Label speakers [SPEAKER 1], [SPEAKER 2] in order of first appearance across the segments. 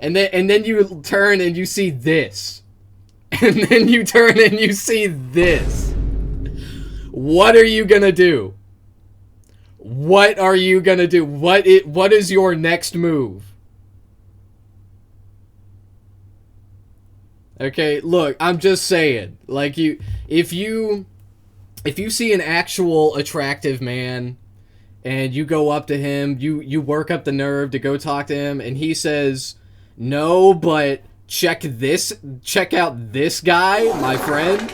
[SPEAKER 1] and then you turn and you see this. And then you turn and you see this. What are you gonna do? What are you gonna do? What is your next move? Okay, look, I'm just saying. Like, if you see an actual attractive man and you go up to him, you work up the nerve to go talk to him, and he says, "No, but check out this guy, my friend."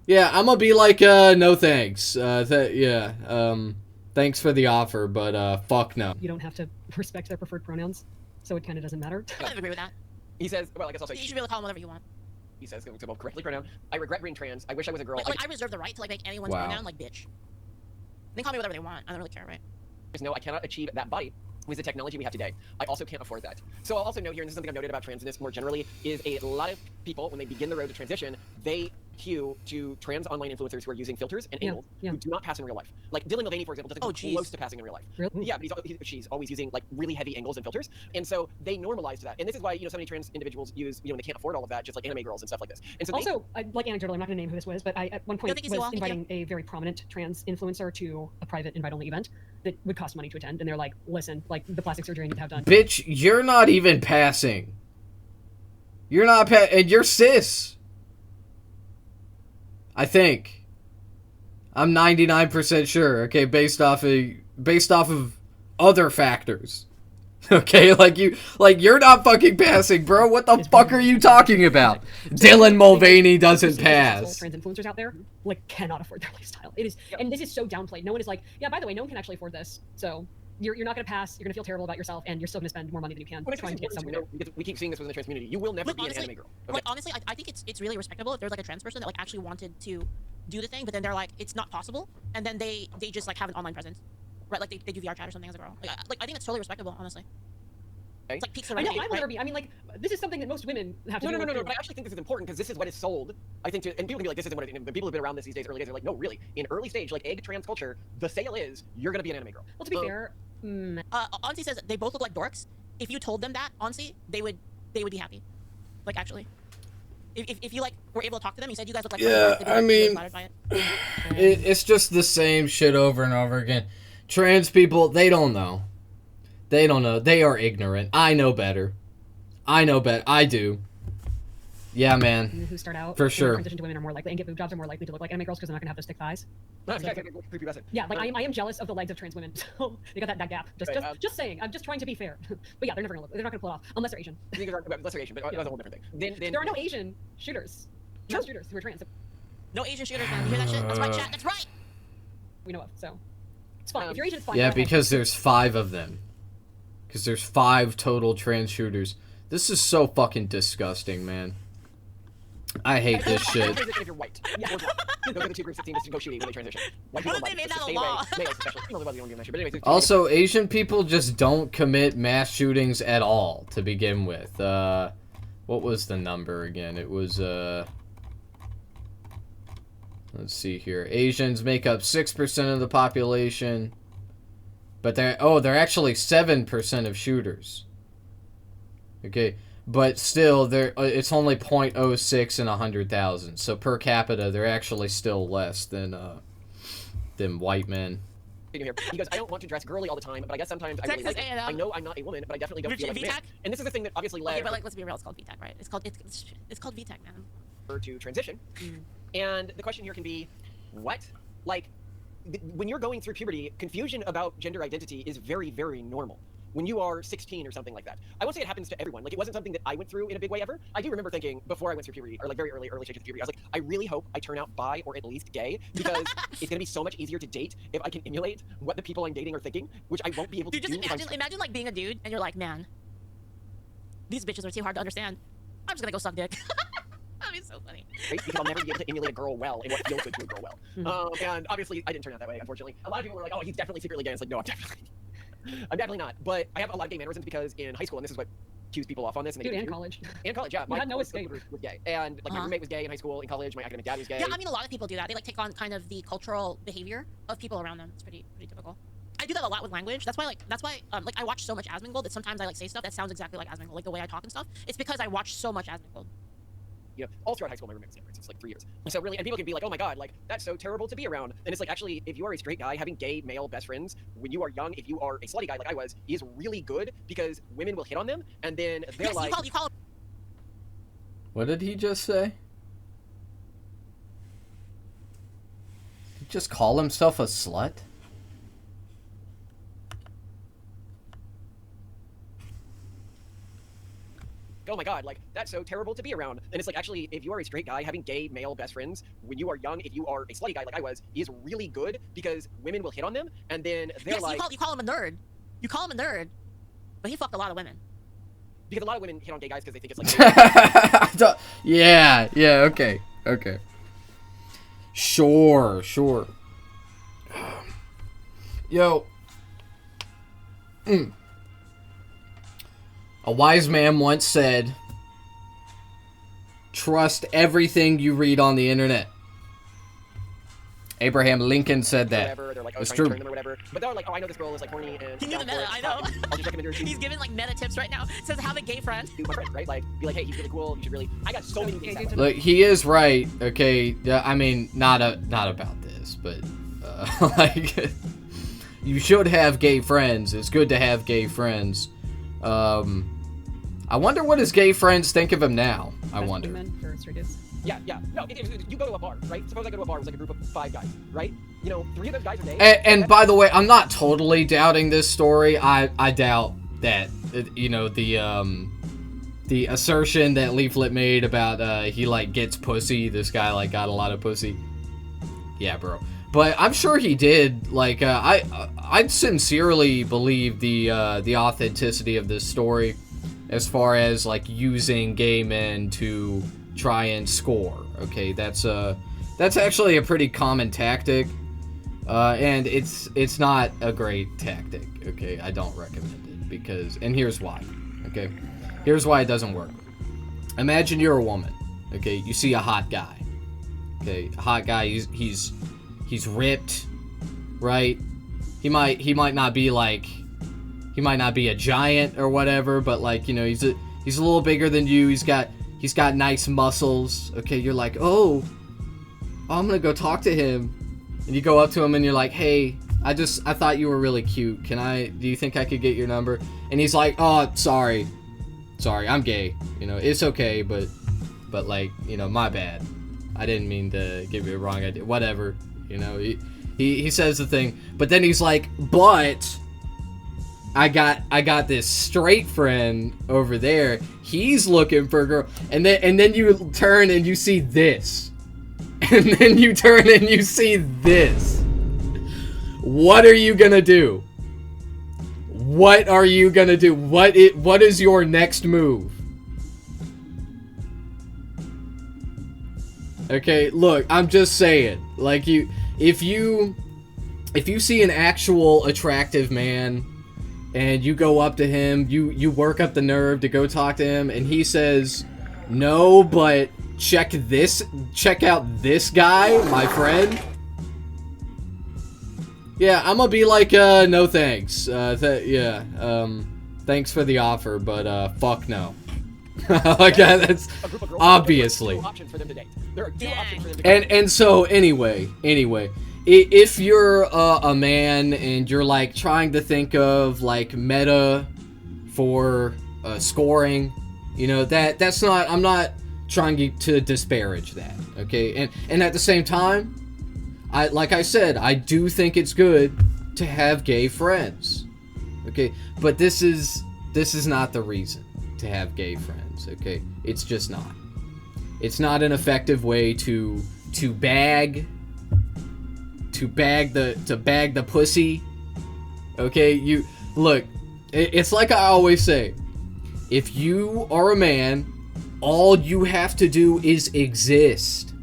[SPEAKER 1] Yeah, I'm gonna be like, no thanks. Thanks for the offer, but fuck no.
[SPEAKER 2] You don't have to respect their preferred pronouns, so it kind of doesn't matter.
[SPEAKER 3] I kind of agree with that.
[SPEAKER 4] He says, well, I guess also...
[SPEAKER 3] You should be able to call them whatever you want.
[SPEAKER 4] He says, to both correctly pronoun, I regret being trans. I wish I was a girl.
[SPEAKER 3] Like, I reserve the right to, like, make anyone's pronoun, like, bitch. They can call me whatever they want. I don't really care, right?
[SPEAKER 4] No, I cannot achieve that body with the technology we have today. I also can't afford that. So I'll also note here, and this is something I've noted about transness more generally, is a lot of people, when they begin the road to transition, they hew to trans online influencers who are using filters and angles who do not pass in real life. Like Dylan Mulvaney, for example, doesn't come close to passing in real life.
[SPEAKER 2] Really?
[SPEAKER 4] Yeah, but she's always using like really heavy angles and filters, and so they normalized that. And this is why, you know, so many trans individuals use, you know, when they can't afford all of that, just like anime girls and stuff like this. And so
[SPEAKER 2] also, like anecdotally, I'm not going to name who this was, but I at one point was inviting a very prominent trans influencer to a private invite-only event that would cost money to attend, and they're like, "Listen, like the plastic surgery I need to have done."
[SPEAKER 1] Bitch, you're not even passing. You're not and you're cis. I think. I'm 99% sure, okay, based off of other factors. Okay, like you're not fucking passing, bro. What the fuck are you talking about? Dylan Mulvaney doesn't pass.
[SPEAKER 2] Trans influencers out there like cannot afford their lifestyle. It is, and this is so downplayed. No one is like, yeah, by the way, no one can actually afford this. So you're not going to pass. You're going to feel terrible about yourself, and you're still going to spend more money than you can trying to get somewhere.
[SPEAKER 4] Because we keep seeing this within the trans community. You will never be an anime girl.
[SPEAKER 3] Okay. Like honestly, I think it's really respectable if there's like a trans person that like actually wanted to do the thing, but then they're like it's not possible, and then they just like have an online presence, right? Like they do VR chat or something as a girl. Like I think it's totally respectable, honestly.
[SPEAKER 4] Okay.
[SPEAKER 3] It's like peaks
[SPEAKER 2] I know, I will never be. I mean, like, this is something that most women have to do.
[SPEAKER 4] No, but I actually think this is important because this is what is sold. I think, and people can be like, this isn't what it is. But people who've been around this these days, early days, are like, no, really. In early stage, like egg trans culture, the sale is, you're going to be an anime girl.
[SPEAKER 2] Well, to be fair,
[SPEAKER 3] Ansi says they both look like dorks. If you told them that, Ansi, they would be happy. Like, actually. If you, like, were able to talk to them, you said you guys look like...
[SPEAKER 1] Yeah,
[SPEAKER 3] like,
[SPEAKER 1] I mean, it's just the same shit over and over again. Trans people, they don't know. They don't know. They are ignorant. I know better. I know better. I do. Yeah, man.
[SPEAKER 2] Who start out
[SPEAKER 1] for sure.
[SPEAKER 2] Transition to women are more likely and get boob jobs are more likely to look like anime girls because they're not gonna have those thick thighs. Yeah, like I am jealous of the legs of trans women. So they got that gap. Just saying. I'm just trying to be fair. But yeah, they're not gonna pull it off unless they're Asian.
[SPEAKER 4] Unless they're Asian, but that's a whole different thing. Then
[SPEAKER 2] there are no Asian shooters. Trans shooters who are trans.
[SPEAKER 3] No Asian shooters, man. You hear that shit? That's right, chat. That's right.
[SPEAKER 2] We know of. So it's fine. If you're Asian, it's fine.
[SPEAKER 1] Yeah, because there's 5 of them. Because there's 5 total trans shooters. This is so fucking disgusting, man. I hate this shit.
[SPEAKER 4] If you're white. Those are the 2 groups that seem to go shooting when they transition. White people,
[SPEAKER 3] they made that a law?
[SPEAKER 1] Also, Asian people just don't commit mass shootings at all to begin with. What was the number again? It was, let's see here. Asians make up 6% of the population. But they're actually 7% of shooters. Okay, but still, it's only 0.06 in 100,000. So per capita, they're actually still less than white men.
[SPEAKER 4] He goes, I don't want to dress girly all the time, but I guess sometimes I really like it. I know I'm not a woman, but I definitely don't feel like a man. And this is the thing that obviously led...
[SPEAKER 3] Okay, but like, let's be real, it's called VTech, right? It's called VTech, man.
[SPEAKER 4] ...to transition. And the question here can be, what? Like... When you're going through puberty, confusion about gender identity is very, very normal. When you are 16 or something like that. I won't say it happens to everyone. Like, it wasn't something that I went through in a big way ever. I do remember thinking, before I went through puberty, or like very early stages of puberty, I was like, I really hope I turn out bi or at least gay, because it's going to be so much easier to date if I can emulate what the people I'm dating are thinking, which I won't be able to do.
[SPEAKER 3] Just imagine like being a dude, and you're like, man, these bitches are too hard to understand. I'm just going to go suck dick. That'd be so funny.
[SPEAKER 4] Right? Because I'll never be able to emulate a girl well and what feels good to a girl well. And obviously, I didn't turn out that way, unfortunately. A lot of people were like, oh, he's definitely secretly gay. It's like, no, I'm definitely not. But I have a lot of gay mannerisms because in high school, and this is what cues people off on this.
[SPEAKER 2] And college.
[SPEAKER 4] And college, yeah.
[SPEAKER 2] You had no escape.
[SPEAKER 4] Was gay. And like my roommate was gay in high school. In college, my academic dad was gay.
[SPEAKER 3] Yeah, I mean, a lot of people do that. They like take on kind of the cultural behavior of people around them. It's pretty typical. I do that a lot with language. That's why like I watch so much Asmongold that sometimes I like say stuff that sounds exactly like Asmongold, like the way I talk and stuff. It's because I watch so much Asmongold.
[SPEAKER 4] You know, all throughout high school, my roommate was immigrants. It's like 3 years. So really, and people can be like, oh my god, like, that's so terrible to be around. And it's like, actually, if you are a straight guy, having gay male best friends, when you are young, if you are a slutty guy like I was, is really good because women will hit on them, and then they're
[SPEAKER 3] Yes,
[SPEAKER 4] like...
[SPEAKER 3] you call
[SPEAKER 1] What did he just say? Did he just call himself a slut?
[SPEAKER 4] oh my god, like, that's so terrible to be around. And it's like, actually, if you are a straight guy, having gay male best friends, when you are young, if you are a slutty guy like I was, is really good because women will hit on them, and then they're
[SPEAKER 3] yes,
[SPEAKER 4] like...
[SPEAKER 3] you call him a nerd. You call him a nerd. But he fucked a lot of women.
[SPEAKER 4] Because a lot of women hit on gay guys because they think it's like...
[SPEAKER 1] yeah, okay. Sure. Yo. A wise man once said, trust everything you read on the internet. Abraham Lincoln said that.
[SPEAKER 4] Whatever. They're like, oh,
[SPEAKER 1] it's
[SPEAKER 4] trying
[SPEAKER 1] true.
[SPEAKER 4] to turn them or whatever. But they're like, oh, I know this girl is like horny and...
[SPEAKER 3] He knew the meta, I know.
[SPEAKER 4] I'll just recommend her to...
[SPEAKER 3] He's giving like meta tips right now. Says have a gay friend.
[SPEAKER 4] to my friend, right? Like, be like, hey, he's really cool. You should really... I got so many things that way.
[SPEAKER 1] Look, he is right. Okay, I mean, not about this, but like, you should have gay friends. It's good to have gay friends. I wonder what his gay friends think of him now. I wonder.
[SPEAKER 2] For straight dudes.
[SPEAKER 4] Yeah. No, you go to a bar, right? Suppose I go to a bar with like a group of 5 guys, right? You know, 3 of those guys are gay.
[SPEAKER 1] And by the way, I'm not totally doubting this story. I doubt that, you know, the assertion that Leaflet made about he like gets pussy. This guy like got a lot of pussy. Yeah, bro. But I'm sure he did. Like I'd sincerely believe the authenticity of this story, as far as like using gay men to try and score. Okay, that's actually a pretty common tactic, and it's not a great tactic. Okay, I don't recommend it because, and here's why. Okay, here's why it doesn't work. Imagine you're a woman. Okay, you see a hot guy. Okay, a hot guy. He's ripped, right? He might not be like, he might not be a giant or whatever, but like, you know, he's a little bigger than you. He's got nice muscles. Okay, you're like, oh, I'm gonna go talk to him, and you go up to him and you're like, hey, I thought you were really cute. Do you think I could get your number? And he's like, oh, sorry, I'm gay. You know, it's okay, but like, you know, my bad. I didn't mean to give you a wrong idea. Whatever. You know, he says the thing, but then he's like, but I got this straight friend over there. He's looking for a girl, and then you turn and you see this, and then you turn and you see this. What are you gonna do? What are you gonna do? What is your next move? Okay, look, I'm just saying, like, if you see an actual attractive man and you go up to him, you work up the nerve to go talk to him, and he says, no, but check out this guy, my friend. Yeah, I'm gonna be like, no thanks. Thanks for the offer, but fuck no. Like that's obviously.
[SPEAKER 4] There are 2 options for them to date.
[SPEAKER 1] And so anyway, if you're a man and you're like trying to think of like meta for scoring, you know, that's not, I'm not trying to disparage that, okay? And at the same time, like I said, I do think it's good to have gay friends, okay? But this is not the reason to have gay friends, okay? It's just not. It's not an effective way to bag the pussy. Okay, you look, it's like I always say, if you are a man, all you have to do is exist.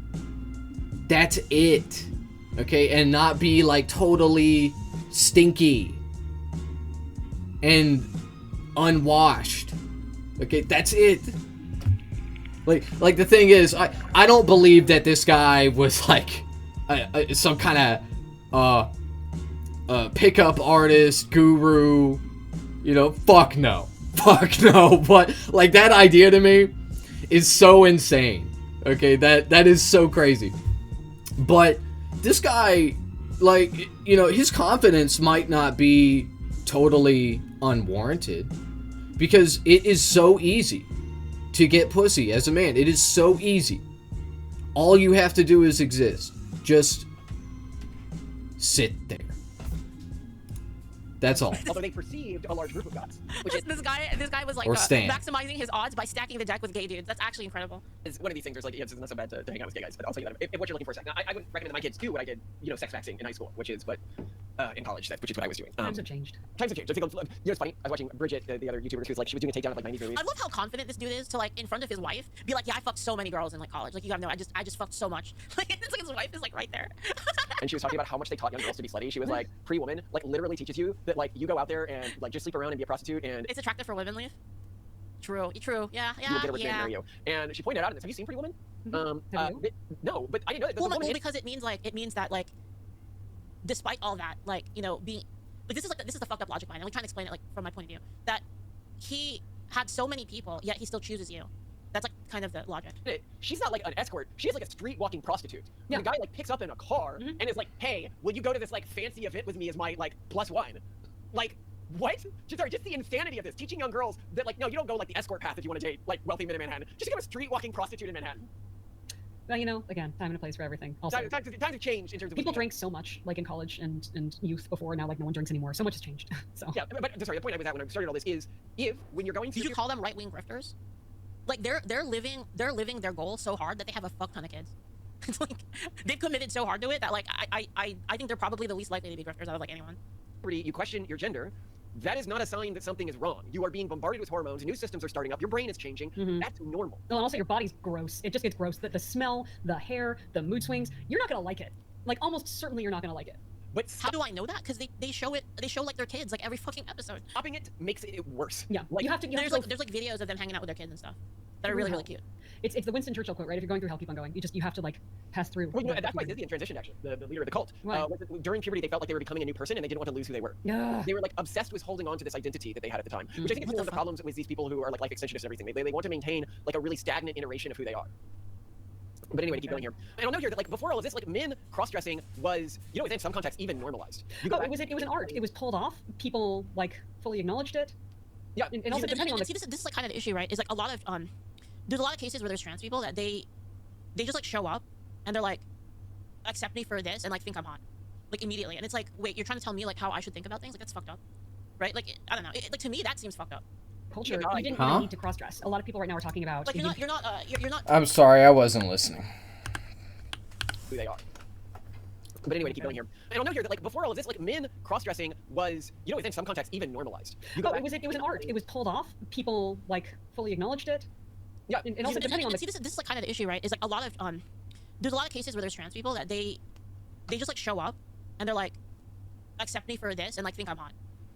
[SPEAKER 1] That's it. Okay, and not be like totally stinky and unwashed. Okay, that's it. Like the thing is, I don't believe that this guy was like some kind of pickup artist, guru. You know, fuck no. Fuck no. But, like, that idea to me is so insane. Okay, that is so crazy. But this guy, like, you know, his confidence might not be totally unwarranted, because it is so easy to get pussy as a man. It is so easy. All you have to do is exist. Just sit there. That's all.
[SPEAKER 4] Although they perceived a large group of gods.
[SPEAKER 3] Which is this guy was like maximizing his odds by stacking the deck with gay dudes. That's actually incredible.
[SPEAKER 4] It's one of these things where it's like, yeah, it's not so bad to hang out with gay guys, but I'll tell you that if what you're looking for is sex. Now, I wouldn't recommend that my kids do what I did, you know, sex vaxing in high school, which is what in college, which is what I was doing.
[SPEAKER 2] Times have changed.
[SPEAKER 4] Times have changed. I think, you know, it's funny. I was watching Bridget, the other YouTuber, she was doing a takedown of like 90s movies.
[SPEAKER 3] I love how confident this dude is to, like, in front of his wife, be like, yeah, I fucked so many girls in, like, college. Like, you gotta know, I just fucked so much. Like, it's like his wife is, like, right there.
[SPEAKER 4] And she was talking about how much they taught young girls to be slutty. She was like, pre-woman, like, literally teaches you that, like, you go out there and, like, just sleep around and be a prostitute, and
[SPEAKER 3] it's attractive for women, Leaf. True. Yeah.
[SPEAKER 4] You will get a rich man to marry you. And she pointed out in this. Have you seen Pretty Woman? No, but I didn't know that.
[SPEAKER 3] Well, because it means that, like, despite all that, like, you know, being like, this is the fucked up logic behind it. I'm trying to explain it, like, from my point of view, that he had so many people, yet he still chooses you. That's, like, kind of the logic.
[SPEAKER 4] She's not like an escort. She is like a street walking prostitute.
[SPEAKER 2] Yeah.
[SPEAKER 4] The guy, like, picks up in a car and is like, hey, will you go to this, like, fancy event with me as my, like, +1? Like, what? Just the insanity of this. Teaching young girls that, like, no, you don't go, like, the escort path if you want to date, like, wealthy men in Manhattan. Just become a street walking prostitute in Manhattan.
[SPEAKER 2] Well, you know, again, time and a place for everything. Also,
[SPEAKER 4] times have changed in terms of
[SPEAKER 2] people drink so much, like, in college and youth before. Now, like, no one drinks anymore. So much has changed. So
[SPEAKER 4] yeah, but sorry, the point I was at when I started all this is, when you're going to,
[SPEAKER 3] did you call them right-wing grifters? Like, they're living their goal so hard that they have a fuck ton of kids. It's like, they've committed so hard to it that, like, I think they're probably the least likely to be grifters out of, like, anyone.
[SPEAKER 4] You question your gender. That is not a sign that something is wrong. You are being bombarded with hormones, new systems are starting up, your brain is changing. That's normal.
[SPEAKER 2] Well, and also your body's gross. It just gets gross. The smell, the hair, the mood swings, you're not gonna like it. Like, almost certainly you're not gonna like it.
[SPEAKER 4] But
[SPEAKER 3] how do I know that? Because they show like their kids, like, every fucking episode.
[SPEAKER 4] Stopping it makes it worse.
[SPEAKER 2] Yeah,
[SPEAKER 4] like,
[SPEAKER 2] you have to.
[SPEAKER 3] There's like videos of them hanging out with their kids and stuff that are really cute.
[SPEAKER 2] It's the Winston Churchill quote, right? If you're going through hell, keep on going. You have to, like, pass through.
[SPEAKER 4] Well, you know, that's why Disney transitioned, actually. The leader of the cult.
[SPEAKER 2] Right.
[SPEAKER 4] During puberty, they felt like they were becoming a new person and they didn't want to lose who they were.
[SPEAKER 2] Yeah.
[SPEAKER 4] They were, like, obsessed with holding on to this identity that they had at the time, which I think is one of the problems with these people who are, like, life extensionists and everything. They want to maintain, like, a really stagnant iteration of who they are. But anyway, to keep going here. And I'll note here that, like, before all of this, like, men cross-dressing was, you know, within some contexts, even normalized.
[SPEAKER 2] It was an art. It was pulled off. People, like, fully acknowledged it.
[SPEAKER 4] Yeah.
[SPEAKER 2] And also, depending on the...
[SPEAKER 3] See, this is, like, kind of the issue, right? Is, like, a lot of, there's a lot of cases where there's trans people that they just, like, show up and they're like, accept me for this and, like, think I'm hot, like, immediately. And it's like, wait, you're trying to tell me, like, how I should think about things? Like, that's fucked up, right? Like, I don't know. Like, to me, that seems fucked up.
[SPEAKER 2] Culture. You didn't really need to cross-dress. A lot of people right now are talking about...
[SPEAKER 3] Like, you're not...
[SPEAKER 1] I'm sorry, I wasn't listening.
[SPEAKER 4] Who they are. But anyway, to keep going here. And I'll note here that, like, before all of this, like, men cross-dressing was, you know, within some contexts, even normalized.
[SPEAKER 2] It was an art. It was pulled off. People, like, fully acknowledged it.
[SPEAKER 4] Yeah.
[SPEAKER 2] And also, depending on the...
[SPEAKER 3] See, this is, like, kind of the issue, right? Is, like, a lot of, there's a lot of cases where there's trans people that they just, like, show up and they're like, accept me for this and, like, think I'm hot,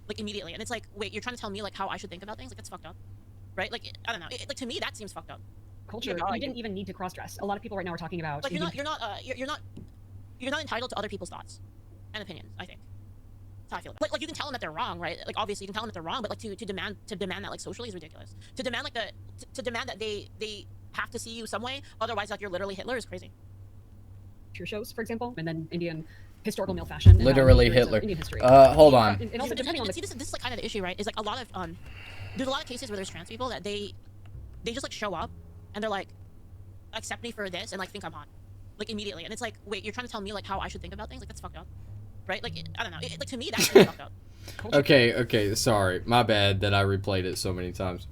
[SPEAKER 3] like, immediately. And it's like, wait, you're trying to tell me, like, how I should think about things? Like, that's fucked up, right? Like, I don't know. Like, to me, that seems fucked up.
[SPEAKER 2] Culture. You didn't even need to cross-dress. A lot of people right now are talking about...
[SPEAKER 3] Like, you're not entitled to other people's thoughts and opinions, I think. That's how I feel. Like, you can tell them that they're wrong, right? Like, obviously you can tell them that they're wrong, but, like, to demand that, like, socially is ridiculous. To demand, like, to demand that they have to see you some way, otherwise, like, you're literally Hitler is crazy.
[SPEAKER 2] Your shows, for example, and then Indian historical male fashion.
[SPEAKER 1] Literally Hitler.
[SPEAKER 2] Indian history.
[SPEAKER 1] Hold on.
[SPEAKER 2] And also, depending on the...
[SPEAKER 3] See, this is, like, kind of the issue, right? Is, like, a lot of there's a lot of cases where there's trans people that they just, like, show up and they're like, accept me for this and, like, think I'm hot, like, immediately. And it's like, wait, you're trying to tell me, like, how I should think about things? Like, that's fucked up, right? Like, I don't know. Like, to me, that's fucked up.
[SPEAKER 1] Okay, sorry. My bad that I replayed it so many times.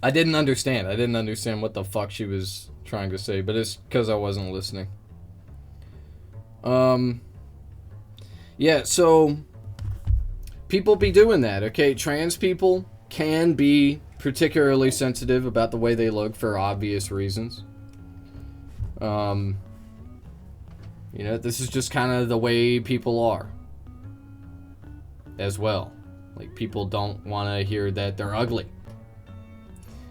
[SPEAKER 1] I didn't understand. I didn't understand what the fuck she was trying to say, but it's because I wasn't listening. Yeah, so people be doing that, okay? Trans people can be particularly sensitive about the way they look for obvious reasons. You know, this is just kind of the way people are as well. Like, people don't want to hear that they're ugly.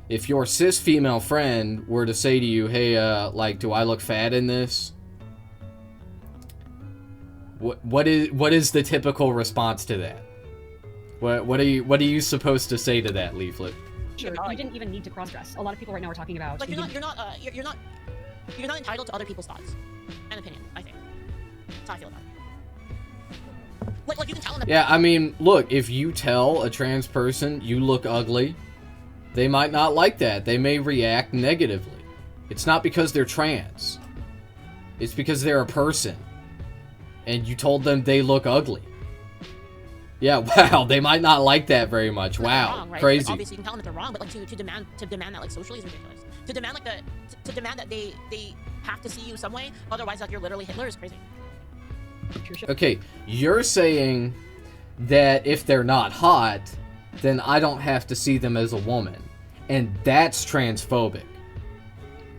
[SPEAKER 1] If your cis female friend were to say to you, hey, like, do I look fat in this? What is the typical response to that? What are you supposed to say to that, Leaflet?
[SPEAKER 2] Sure, you didn't even need to cross-dress. A lot of people right now are talking about
[SPEAKER 3] like you're not entitled to other people's thoughts and opinions. I think that's how I feel about it. Like you can tell them.
[SPEAKER 1] Yeah, I mean, look, if you tell a trans person you look ugly, they might not like that. They may react negatively. It's not because they're trans. It's because they're a person. And you told them they look ugly. Yeah, wow, they might not like that very much. Wow,
[SPEAKER 3] wrong, right?
[SPEAKER 1] crazy.
[SPEAKER 3] Like, obviously, you can tell them that they're wrong, but like to demand that like socially is ridiculous. To demand like to demand that they have to see you some way, otherwise like you're literally Hitler is crazy.
[SPEAKER 1] Okay, you're saying that if they're not hot, then I don't have to see them as a woman, and that's transphobic,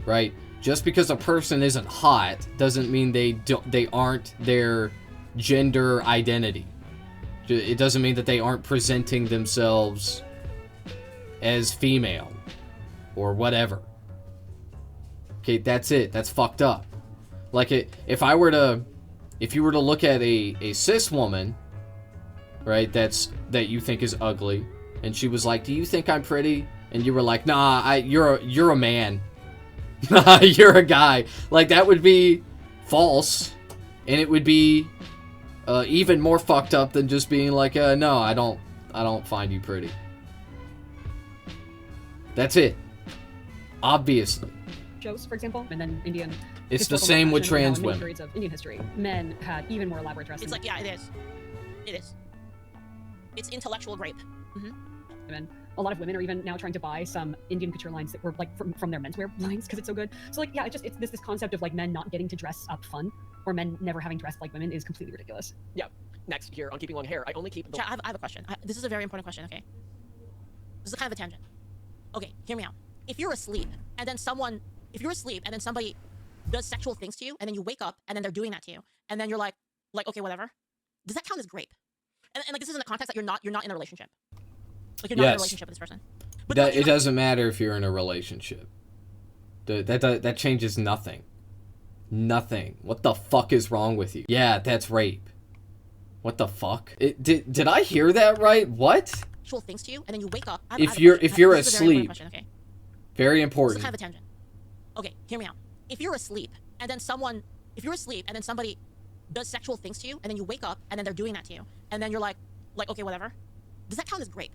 [SPEAKER 1] right? Just because a person isn't hot doesn't mean they aren't their gender identity. It doesn't mean that they aren't presenting themselves as female or whatever. Okay, that's it. That's fucked up. Like if you were to look at a cis woman, right, that you think is ugly, and she was like, "Do you think I'm pretty?" and you were like, "Nah, you're a man." Nah, you're a guy. Like, that would be false, and it would be even more fucked up than just being like, no, I don't find you pretty. That's it. Obviously.
[SPEAKER 2] Shows, for example, and then Indian.
[SPEAKER 1] It's the same with trans women.
[SPEAKER 2] Periods of Indian history, men had even more elaborate dresses.
[SPEAKER 3] It's like, yeah, it is. It is. It's intellectual rape.
[SPEAKER 2] And a lot of women are even now trying to buy some Indian couture lines that were like from their menswear lines because it's so good. So like, yeah, it's this concept of like men not getting to dress up fun, or men never having dressed like women is completely ridiculous.
[SPEAKER 4] Yeah. Next here on keeping long hair, I only keep the.
[SPEAKER 3] Chat, I have a question. This is a very important question. Okay. This is kind of a tangent. Okay, hear me out. If you're asleep and then somebody does sexual things to you, and then you wake up and then they're doing that to you, and then you're like okay, whatever. Does that count as rape? And like this is in the context that you're not in a relationship. Like you're not in a relationship with this person. But
[SPEAKER 1] it doesn't matter if you're in a relationship. That changes nothing. Nothing. What the fuck is wrong with you? Yeah, that's rape. What the fuck? Did I hear that right? What?
[SPEAKER 3] Actual things to you, and then you wake up.
[SPEAKER 1] If you're asleep. Very important.
[SPEAKER 3] This is kind of a tangent. Okay, hear me out. If you're asleep and then somebody does sexual things to you, and then you wake up and then they're doing that to you, and then you're like okay, whatever. Does that count as rape?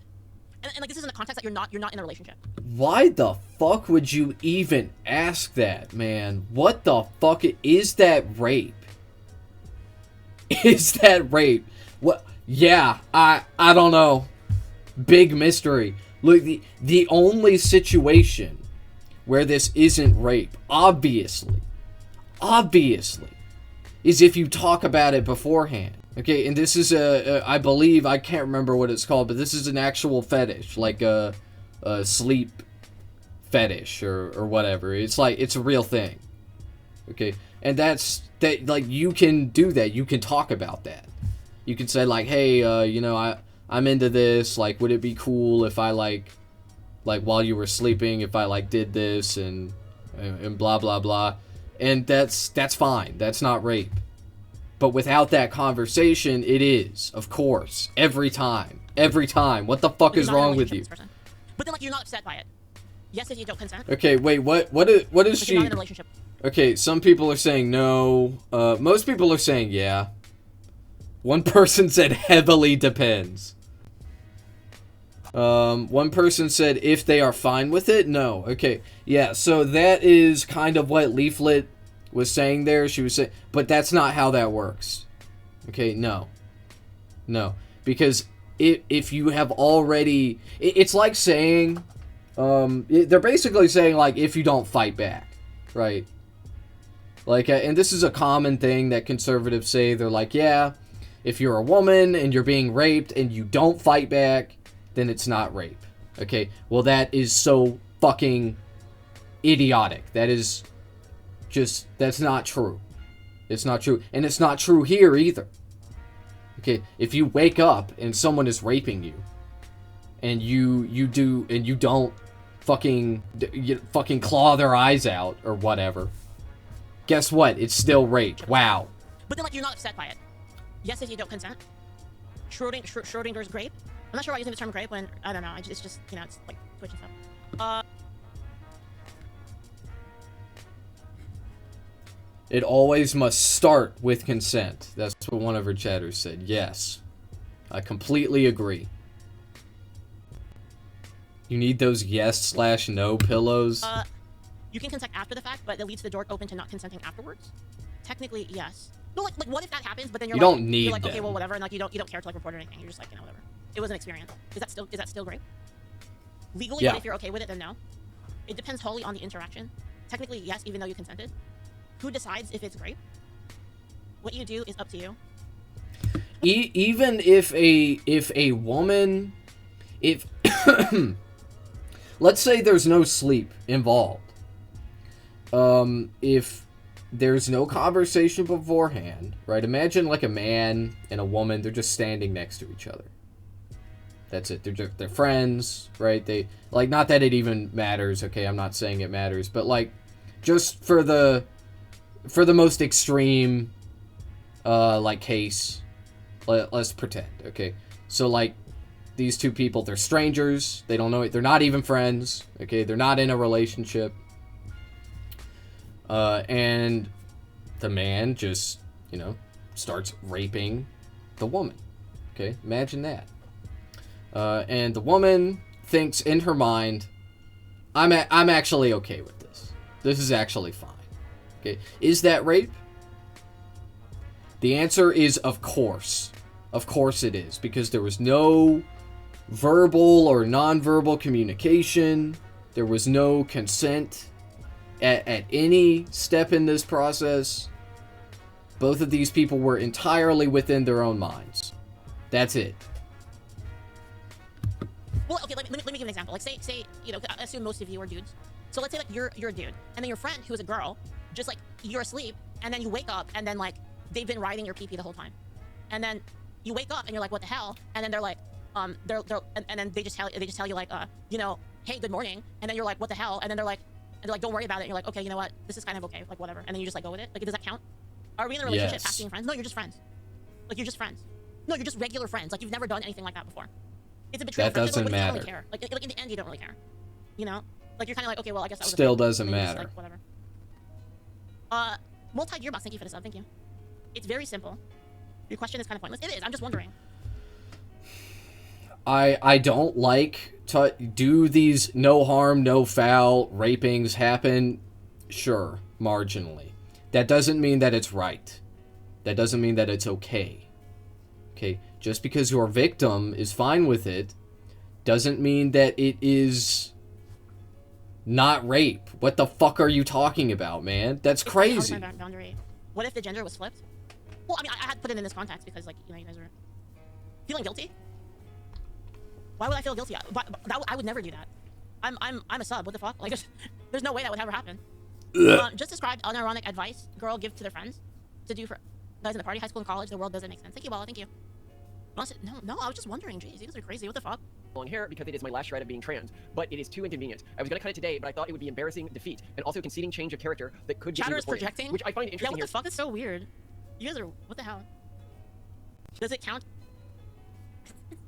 [SPEAKER 3] And like this is in the context that you're not in a relationship.
[SPEAKER 1] Why the fuck would you even ask that, man? What the fuck is that rape? Is that rape? What? Yeah, I don't know. Big mystery. Look, the only situation where this isn't rape, obviously, is if you talk about it beforehand. Okay, and this is I believe, I can't remember what it's called, but this is an actual fetish, like a sleep fetish or whatever. It's like, it's a real thing. Okay, and that, like, you can do that. You can talk about that. You can say, like, hey, you know, I'm into this. Like, would it be cool if I, like while you were sleeping, if I, like, did this and blah, blah, blah. And that's fine. That's not rape. But without that conversation, it is, of course. Every time. Every time. What the fuck is wrong with you?
[SPEAKER 3] But then, like, you're not upset by it. Yes, if you don't consent.
[SPEAKER 1] Okay, wait, what is she...
[SPEAKER 3] You're not in a relationship.
[SPEAKER 1] Okay, some people are saying no. Most people are saying yeah. One person said heavily depends. One person said if they are fine with it, no. Okay, yeah, so that is kind of what Leaflet was saying there. She was saying, but that's not how that works. Okay, no. Because if you have already, it's like saying, they're basically saying, like, if you don't fight back, right? Like, and this is a common thing that conservatives say. They're like, yeah, if you're a woman and you're being raped and you don't fight back, then it's not rape. Okay, well, that is so fucking idiotic. That is just, that's not true. It's not true. And it's not true here either. Okay, if you wake up and someone is raping you, and you don't fucking claw their eyes out or whatever, guess what? It's still rape. Wow.
[SPEAKER 3] But then, like, you're not upset by it. Yes, if you don't consent. Schrodinger's grape. I'm not sure why I'm using the term grape when, I don't know, it's just, you know, it's like Twitch and stuff.
[SPEAKER 1] It always must start with consent. That's what one of her chatters said. Yes. I completely agree. You need those yes/no pillows.
[SPEAKER 3] You can consent after the fact, but it leaves the door open to not consenting afterwards. Technically, yes. No, like what if that happens, but then
[SPEAKER 1] You don't need
[SPEAKER 3] you're like, okay,
[SPEAKER 1] them.
[SPEAKER 3] well, whatever, and like you don't care to like report or anything. You're just like, you know, whatever. It was an experience. Is that still great? Legally,
[SPEAKER 1] Yeah.
[SPEAKER 3] if you're okay with it, then no. It depends wholly on the interaction. Technically, yes, even though you consented. Who decides if it's great? What you do is up to you.
[SPEAKER 1] Even if a woman, if let's say there's no sleep involved, if there's no conversation beforehand, right? Imagine like a man and a woman, they're just standing next to each other. That's it. They're friends, right? They like, not that it even matters. Okay, I'm not saying it matters, but like, just for the most extreme, like case, let's pretend. Okay, so like, these two people, they're strangers. They don't know it. They're not even friends. Okay, they're not in a relationship. And the man just, you know, starts raping the woman. Okay, imagine that. And the woman thinks in her mind, I'm actually okay with this. This is actually fine. Okay, is that rape? The answer is of course. Of course it is, because there was no verbal or nonverbal communication. There was no consent at any step in this process. Both of these people were entirely within their own minds. That's it.
[SPEAKER 3] Well, okay, let me give you an example. Like, say, you know, I assume most of you are dudes. So let's say, like, you're a dude, and then your friend, who is a girl, just, like, you're asleep, and then you wake up, and then, like, they've been riding your pee-pee the whole time. And then you wake up, and you're like, what the hell? And then they're like, and then they just tell you, like, you know, hey, good morning. And then you're like, what the hell? And then they're like, don't worry about it. And you're like, okay, you know what? This is kind of okay, like, whatever. And then you just, like, go with it. Like, does that count? Are we in a relationship
[SPEAKER 1] Yes.
[SPEAKER 3] past being friends? No, you're just friends. Like, you're just friends. No, you're just regular friends. Like, you've never done anything like that before. It's a betrayal of
[SPEAKER 1] That
[SPEAKER 3] friendship,
[SPEAKER 1] doesn't
[SPEAKER 3] but you don't
[SPEAKER 1] matter.
[SPEAKER 3] really care. Like, in the end, you don't really care. You know? Like, you're kind of like, okay, well, I guess that was a
[SPEAKER 1] Still
[SPEAKER 3] thing.
[SPEAKER 1] doesn't
[SPEAKER 3] And then you're just
[SPEAKER 1] matter.
[SPEAKER 3] like, whatever. Multi-gearbox, thank you for the sub, thank you. It's very simple. Your question is kind of pointless. It is, I'm just wondering.
[SPEAKER 1] I don't like to do these no harm, no foul rapings happen. Sure, marginally. That doesn't mean that it's right. That doesn't mean that it's okay. Okay, just because your victim is fine with it doesn't mean that it is not rape. What the fuck are you talking about, man? That's
[SPEAKER 3] How is
[SPEAKER 1] crazy.
[SPEAKER 3] my boundary? What if the gender was flipped? Well, I mean, I had to put it in this context because, like, you know, you guys are feeling guilty. Why would I feel guilty? I would never do that. I'm a sub. What the fuck? Like, there's no way that would ever happen. Just described unironic advice girl give to their friends to do for guys in the party, high school and college. The world doesn't make sense. Thank you, Bella. Thank you. No, I was just wondering. Jeez, you guys are crazy. What the fuck?
[SPEAKER 4] Long hair because it is my last shred of being trans, but it is too inconvenient. I was gonna cut it today, but I thought it would be embarrassing defeat and also conceding change of character that could get me
[SPEAKER 3] Chatter is
[SPEAKER 4] reported,
[SPEAKER 3] projecting?
[SPEAKER 4] which I find
[SPEAKER 3] Yeah,
[SPEAKER 4] interesting
[SPEAKER 3] what
[SPEAKER 4] here.
[SPEAKER 3] the fuck? That's so weird. You guys are. What the hell? Does it count?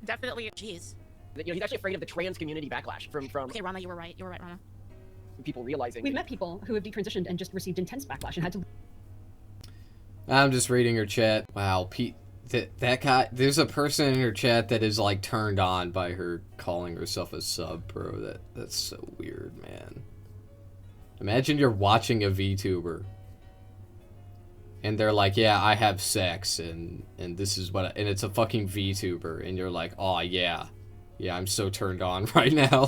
[SPEAKER 3] Definitely. Jeez.
[SPEAKER 4] That, you know, he's actually afraid of the trans community backlash from
[SPEAKER 3] Okay, Rana, you were right. You were right, Rana.
[SPEAKER 4] people realizing.
[SPEAKER 2] We've met people who have detransitioned and just received intense backlash and had to
[SPEAKER 1] I'm just reading her chat. Wow, Pete, that guy. There's a person in her chat that is like turned on by her calling herself a sub, bro. That's so weird, man. Imagine you're watching a VTuber, and they're like, "Yeah, I have sex, and this is what," and it's a fucking VTuber, and you're like, "Oh yeah, I'm so turned on right now."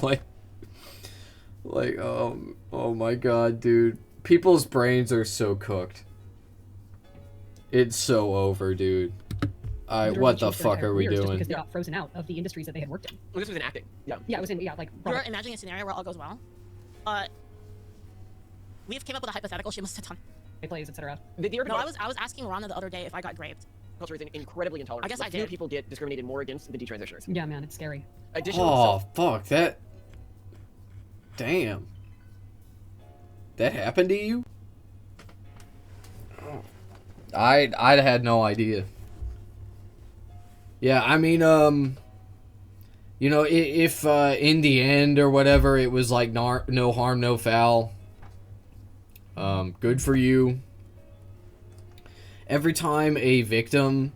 [SPEAKER 1] like, oh my god, dude. People's brains are so cooked. It's so over, dude.
[SPEAKER 2] literally
[SPEAKER 1] What the
[SPEAKER 2] change their
[SPEAKER 1] fuck
[SPEAKER 2] entire
[SPEAKER 1] are we
[SPEAKER 2] careers just
[SPEAKER 1] doing?
[SPEAKER 2] because they got frozen out of the industries that they had worked in.
[SPEAKER 4] Well, this was in acting. Yeah.
[SPEAKER 2] Yeah, it was in like
[SPEAKER 3] You're imagining a scenario where all goes well. We've came up with a hypothetical she must have done.
[SPEAKER 2] plays, etc.
[SPEAKER 4] The urban
[SPEAKER 3] No, I was asking Rana the other day if I got raped.
[SPEAKER 4] culture is incredibly intolerant.
[SPEAKER 3] I guess
[SPEAKER 4] Like,
[SPEAKER 3] I
[SPEAKER 4] few
[SPEAKER 3] did.
[SPEAKER 4] people get discriminated more against than detransitioners.
[SPEAKER 2] Yeah, man, it's scary.
[SPEAKER 4] Additionally,
[SPEAKER 1] Oh fuck that! Damn. That happened to you? I had no idea. Yeah, I mean, you know, if in the end or whatever, it was like no harm, no foul. Good for you. Every time a victim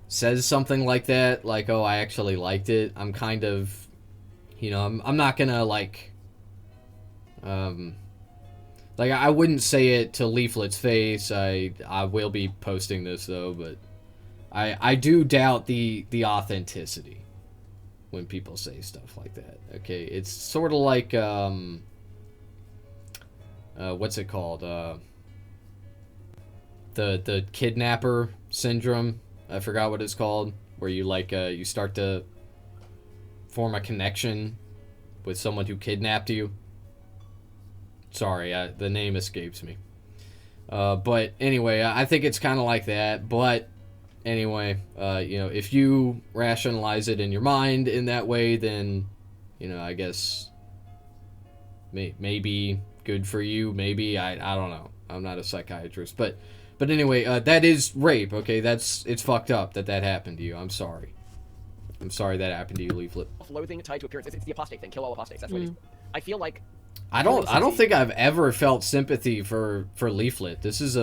[SPEAKER 1] says something like that, like, oh, I actually liked it, I'm kind of, you know, I'm not gonna, like, I wouldn't say it to Leaflet's face. I will be posting this, though, but I do doubt the authenticity when people say stuff like that. Okay, it's sort of like, what's it called? The kidnapper syndrome. I forgot what it's called. Where you like you start to form a connection with someone who kidnapped you. Sorry, the name escapes me. But anyway, I think it's kind of like that. But anyway, you know, if you rationalize it in your mind in that way, then, you know, I guess maybe good for you. Maybe I don't know. I'm not a psychiatrist, but anyway, that is rape. Okay, it's fucked up that happened to you. I'm sorry. I'm sorry that happened to you, Leaflet.
[SPEAKER 4] Loathing tied to appearance. It's the apostate thing. Kill all apostates. That's what it is. I feel like
[SPEAKER 1] I don't think I've ever felt sympathy for Leaflet. This is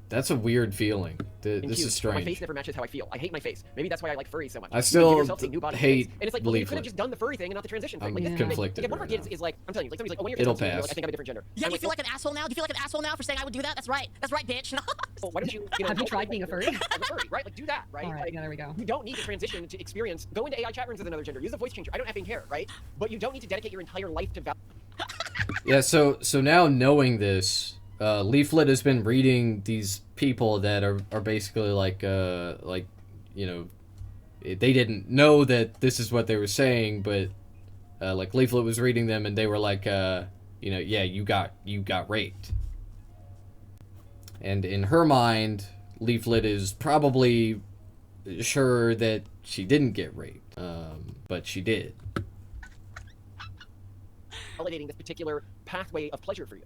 [SPEAKER 1] that's a weird feeling. This is strange.
[SPEAKER 4] My face never matches how I feel. I hate my face. Maybe that's why I like furries so much.
[SPEAKER 1] I still hate
[SPEAKER 4] and it's like, well, you could have just done the furry thing and not the transition thing.
[SPEAKER 1] I'm
[SPEAKER 4] Like,
[SPEAKER 1] conflicted
[SPEAKER 4] like, one of our
[SPEAKER 1] right
[SPEAKER 4] kids
[SPEAKER 1] now.
[SPEAKER 4] is like, I'm telling you, like somebody's like, oh, when you're
[SPEAKER 1] It'll
[SPEAKER 4] 16, you're
[SPEAKER 1] pass.
[SPEAKER 4] like, I think I'm a different gender.
[SPEAKER 3] Yeah,
[SPEAKER 4] I'm
[SPEAKER 3] do you
[SPEAKER 4] like,
[SPEAKER 3] feel like an asshole now? Do you feel like an asshole now for saying I would do that? That's right, bitch.
[SPEAKER 4] well, why don't you know,
[SPEAKER 2] Have you tried being a furry?
[SPEAKER 4] I'm a furry, right? Like, do that, right?
[SPEAKER 2] All right,
[SPEAKER 4] Like,
[SPEAKER 2] yeah, there we go.
[SPEAKER 4] you don't need to transition to experience. Go into AI chat rooms with another gender. Use a voice changer. I don't effing care, right? But you don't need to dedicate your entire life to
[SPEAKER 1] Yeah, so now knowing this, Leaflet has been reading these people that are basically like you know, they didn't know that this is what they were saying, but like Leaflet was reading them and they were like, you know, yeah, you got raped. And in her mind, Leaflet is probably sure that she didn't get raped, but she did.
[SPEAKER 4] validating this particular pathway of pleasure for you.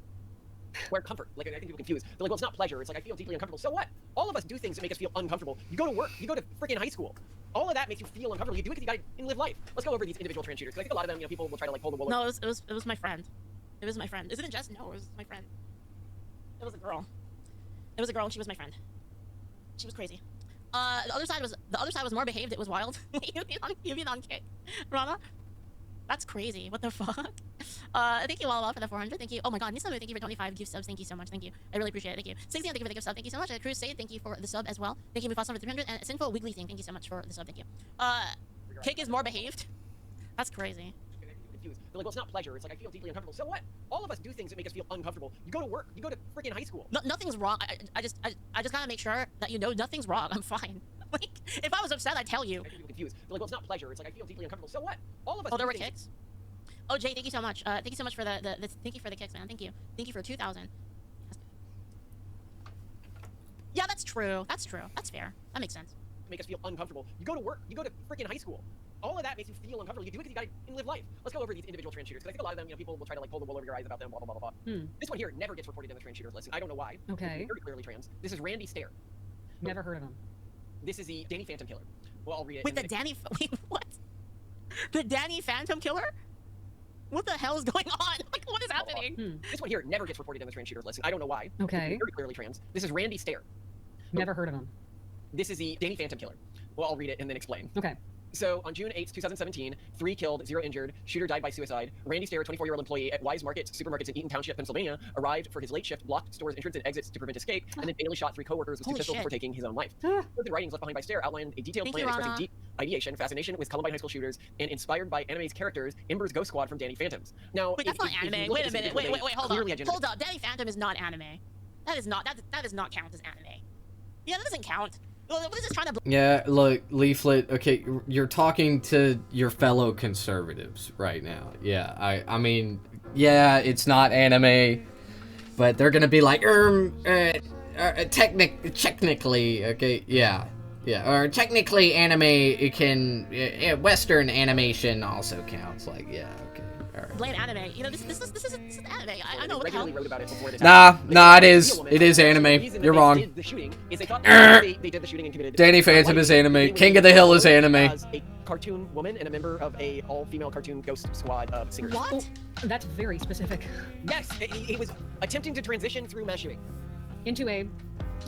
[SPEAKER 4] Where comfort, like I think people confuse. They're like, well, it's not pleasure. It's like I feel deeply uncomfortable. So what? All of us do things that make us feel uncomfortable. You go to work. You go to freaking high school. All of that makes you feel uncomfortable. You do it because you gotta live life. Let's go over these individual trans shooters because I think a lot of them, you know, people will try to like pull the wool.
[SPEAKER 3] No, it was my friend. It was my friend. Isn't it just? No, it was my friend. It was a girl. It was a girl, and she was my friend. She was crazy. The other side was more behaved. It was wild. you mean on kick, Rana? That's crazy. What the fuck? Thank you all for the 400. Thank you. Oh my god, Nissan, thank you for 25 gift subs. Thank you so much. Thank you. I really appreciate it. Thank you. 16, thank you for the gift sub. Thank you so much. Crusade, thank you for the sub as well. Thank you, Mufasa, for 300. And Sinful Weekly thing. Thank you so much for the sub. Thank you. Kick is more behaved. That's crazy.
[SPEAKER 4] Confused. They're like, well, it's not pleasure. It's like I feel deeply uncomfortable. So what? All of us do things that make us feel uncomfortable. You go to work. You go to freaking high school.
[SPEAKER 3] No, nothing's wrong. I just gotta make sure that you know nothing's wrong. I'm fine. Like, if I was upset, I'd tell you.
[SPEAKER 4] Confused. They're like, well, it's not pleasure. It's like I feel deeply uncomfortable. So what? All of us.
[SPEAKER 3] Oh, there
[SPEAKER 4] do
[SPEAKER 3] were
[SPEAKER 4] things-
[SPEAKER 3] kicks. Oh, Jay, thank you so much. Thank you so much for the thank you for the kicks, man. Thank you. Thank you for 2,000. Yeah, that's true. That's true. That's fair. That makes sense.
[SPEAKER 4] Make us feel uncomfortable. You go to work. You go to freaking high school. All of that makes you feel uncomfortable. You do it because you gotta live life. Let's go over these individual trans shooters because I think a lot of them, you know, people will try to like pull the wool over your eyes about them. Blah blah blah blah blah. This one here never gets reported in the trans shooters list, and I don't know why.
[SPEAKER 2] Okay.
[SPEAKER 4] He's very clearly trans. This is Randy Stair.
[SPEAKER 2] Never heard of him.
[SPEAKER 4] This is the Danny Phantom Killer. Well, I'll read it.
[SPEAKER 3] Wait,
[SPEAKER 4] and
[SPEAKER 3] the
[SPEAKER 4] then
[SPEAKER 3] Danny. Wait, what? The Danny Phantom Killer? What the hell is going on? Like, what is happening?
[SPEAKER 4] This one here never gets reported in the trans shooters list, and I don't know why.
[SPEAKER 2] Okay.
[SPEAKER 4] He's very clearly trans. This is Randy Stair.
[SPEAKER 2] Never heard of him.
[SPEAKER 4] This is the Danny Phantom Killer. Well, I'll read it and then explain.
[SPEAKER 2] Okay.
[SPEAKER 4] So, on June 8, 2017, 3 killed, 0 injured, shooter died by suicide. Randy Stair, a 24-year-old employee at Wise Markets Supermarkets in Eaton Township, Pennsylvania, arrived for his late shift, blocked stores' entrance and exits to prevent escape, and then fatally shot 3 coworkers with 2
[SPEAKER 3] Holy
[SPEAKER 4] pistols
[SPEAKER 3] shit.
[SPEAKER 4] before taking his own life.
[SPEAKER 2] Ah.
[SPEAKER 4] The writings left behind by Stair outlined a detailed
[SPEAKER 3] Thank
[SPEAKER 4] plan
[SPEAKER 3] you,
[SPEAKER 4] expressing
[SPEAKER 3] Rana.
[SPEAKER 4] deep ideation, fascination with Columbine High School shooters, and inspired by anime's characters, Ember's Ghost Squad from Danny Phantoms. Now,
[SPEAKER 3] Wait, that's not
[SPEAKER 4] if you
[SPEAKER 3] anime.
[SPEAKER 4] look
[SPEAKER 3] Wait
[SPEAKER 4] at
[SPEAKER 3] a
[SPEAKER 4] this
[SPEAKER 3] minute.
[SPEAKER 4] individual,
[SPEAKER 3] Wait,
[SPEAKER 4] they
[SPEAKER 3] hold
[SPEAKER 4] clearly
[SPEAKER 3] up.
[SPEAKER 4] identify-
[SPEAKER 3] Hold up. Danny Phantom is not anime. That is not. That does not count as anime. Yeah, that doesn't count. Well, this is trying to.
[SPEAKER 1] Yeah, look, Leaflet, okay, you're talking to your fellow conservatives right now. Yeah, I mean, yeah, it's not anime, but they're gonna be like, technically, okay, yeah, Yeah, or technically anime, it can, Western animation also counts. Like, yeah, okay, all right.
[SPEAKER 3] Blame anime. You know, this is anime. I know what the hell.
[SPEAKER 4] Regularly wrote about it before this
[SPEAKER 1] Nah,
[SPEAKER 4] happened.
[SPEAKER 1] nah, it
[SPEAKER 4] The
[SPEAKER 1] is.
[SPEAKER 4] real woman,
[SPEAKER 1] It is
[SPEAKER 4] the
[SPEAKER 1] anime.
[SPEAKER 4] reason that
[SPEAKER 1] You're
[SPEAKER 4] they
[SPEAKER 1] wrong.
[SPEAKER 4] did the shooting is they thought they did the shooting and committed.
[SPEAKER 1] Danny Phantom is anime.
[SPEAKER 4] They
[SPEAKER 1] King
[SPEAKER 4] were
[SPEAKER 1] of the Hill is
[SPEAKER 4] known
[SPEAKER 1] anime.
[SPEAKER 4] As a cartoon woman and a member of a all-female cartoon ghost squad of singers.
[SPEAKER 3] What?
[SPEAKER 2] That's very specific.
[SPEAKER 4] Yes, he was attempting to transition through mass shooting.
[SPEAKER 2] Into a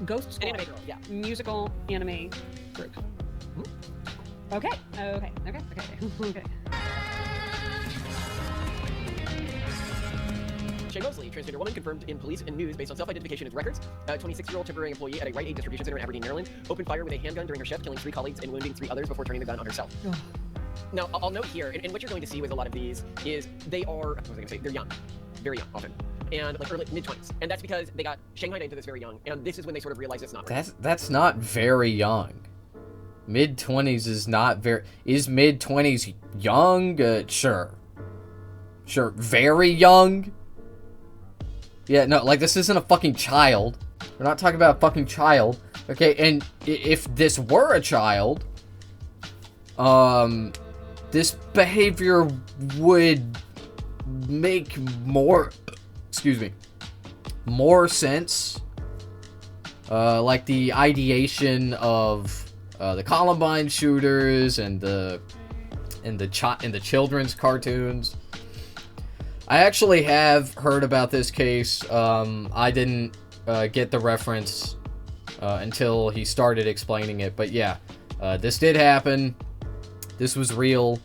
[SPEAKER 2] ghost
[SPEAKER 4] An
[SPEAKER 2] squad
[SPEAKER 4] anime girl, yeah.
[SPEAKER 2] musical anime group. Okay. Okay.
[SPEAKER 4] Shay Mosley, transgender woman, confirmed in police and news based on self-identification and records. A 26-year-old temporary employee at a Rite Aid distribution center in Aberdeen, Maryland, opened fire with a handgun during her shift, killing 3 colleagues and wounding 3 others before turning the gun on herself.
[SPEAKER 2] Ugh.
[SPEAKER 4] Now, I'll note here, and what you're going to see with a lot of these is they are, what was I going to say, they're young, very young, often, and like early mid-20s, and that's because they got shanghaied into this very young, and this is when they sort of realize it's not right.
[SPEAKER 1] That's not very young. Mid-20s is not very... Is mid-20s young? Sure. Sure. Very young? Yeah, no, like, this isn't a fucking child. We're not talking about a fucking child. Okay, and if this were a child, this behavior would make more... Excuse me. More sense. Like the ideation of... the Columbine shooters and the children's cartoons. I actually have heard about this case. I didn't get the reference until he started explaining it. But yeah, this did happen. This was real,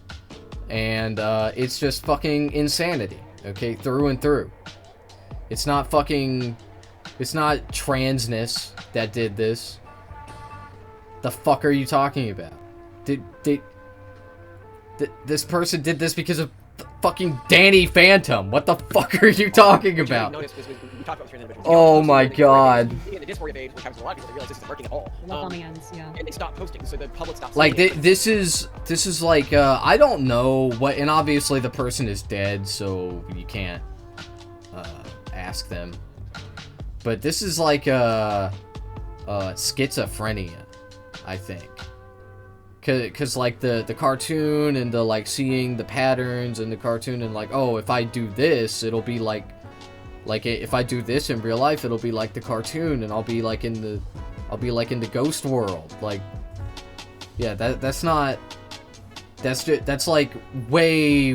[SPEAKER 1] and it's just fucking insanity. Okay, through and through. It's not fucking. It's not transness that did this. The fuck are you talking about? This person did this because of fucking Danny Phantom. What the fuck are you talking about? Oh my god.
[SPEAKER 4] In the dysphoria phase, which happens to a lot of people, they realize this isn't working at all.
[SPEAKER 2] Love on the ends, yeah.
[SPEAKER 4] And they stopped posting, so the public stopped.
[SPEAKER 1] Like
[SPEAKER 4] seeing it.
[SPEAKER 1] this is like I don't know what, and obviously the person is dead, so you can't ask them. But this is like schizophrenia, I think. Cause like the cartoon and the like seeing the patterns in the cartoon and like, oh, if I do this, it'll be like if I do this in real life, it'll be like the cartoon, and I'll be like in the ghost world. Like, yeah, that's like way